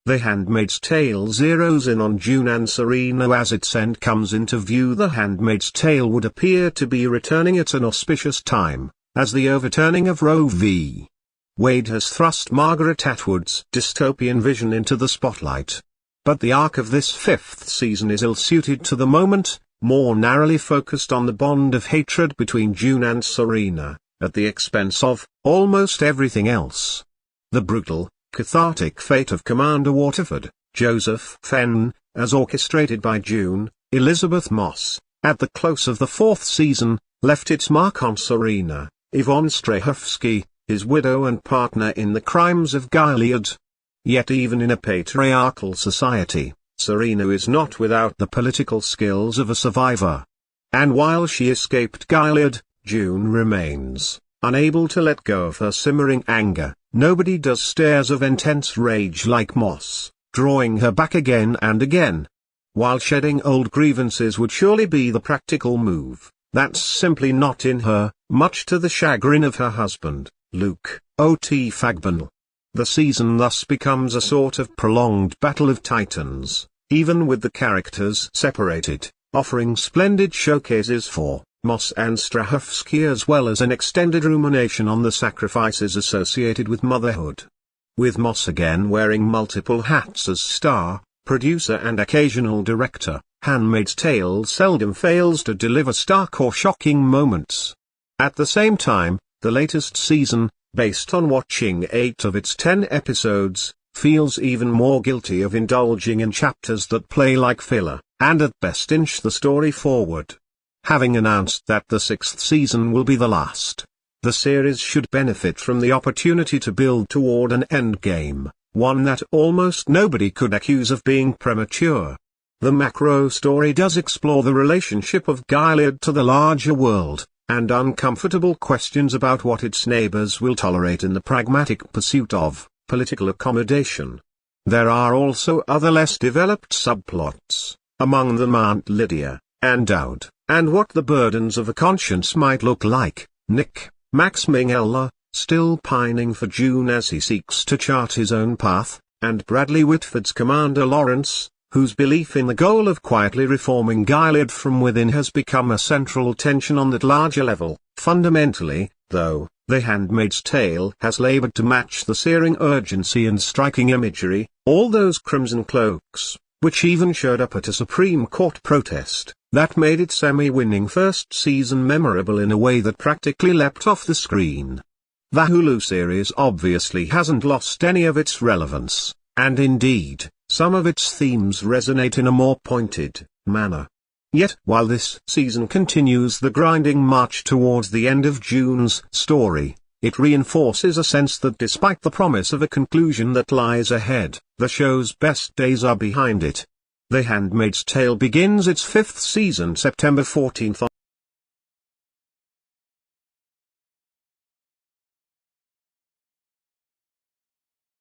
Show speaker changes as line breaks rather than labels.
The Handmaid's Tale zeroes in on June and Serena as its end comes into view. The Handmaid's Tale would appear to be returning at an auspicious time, as the overturning of Roe v. Wade has thrust Margaret Atwood's dystopian vision into the spotlight. But the arc of this fifth season is ill-suited to the moment, more narrowly focused on the bond of hatred between June and Serena, at the expense of almost everything else. The brutal, cathartic fate of Commander Waterford, Joseph Fiennes, as orchestrated by June, Elisabeth Moss, at the close of the fourth season, left its mark on Serena, Yvonne Strahovski, his widow and partner in the crimes of Gilead. Yet even in a patriarchal society, Serena is not without the political skills of a survivor. And while she escaped Gilead, June remains unable to let go of her simmering anger. Nobody does stares of intense rage like Moss, drawing her back again and again. While shedding old grievances would surely be the practical move, that's simply not in her, much to the chagrin of her husband, Luke, O.T. Fagbin. The season thus becomes a sort of prolonged battle of titans, even with the characters separated, offering splendid showcases for Moss and Strahovski as well as an extended rumination on the sacrifices associated with motherhood. With Moss again wearing multiple hats as star, producer and occasional director, Handmaid's Tale seldom fails to deliver stark or shocking moments. At the same time, the latest season, based on watching 8 of its 10 episodes, feels even more guilty of indulging in chapters that play like filler, and at best inch the story forward. Having announced that the 6th season will be the last, the series should benefit from the opportunity to build toward an endgame, one that almost nobody could accuse of being premature. The macro story does explore the relationship of Gilead to the larger world, and uncomfortable questions about what its neighbors will tolerate in the pragmatic pursuit of political accommodation. There are also other less developed subplots, among them Aunt Lydia, and Dowd, and what the burdens of a conscience might look like. Nick, Max Minghella, still pining for June as he seeks to chart his own path, and Bradley Whitford's Commander Lawrence, whose belief in the goal of quietly reforming Gilead from within has become a central tension on that larger level. Fundamentally, though, The Handmaid's Tale has labored to match the searing urgency and striking imagery, all those crimson cloaks, which even showed up at a Supreme Court protest, that made its Emmy-winning first season memorable in a way that practically leapt off the screen. The Hulu series obviously hasn't lost any of its relevance, and indeed, some of its themes resonate in a more pointed manner. Yet, while this season continues the grinding march towards the end of June's story, it reinforces a sense that despite the promise of a conclusion that lies ahead, the show's best days are behind it. The Handmaid's Tale begins its 5th season September 14th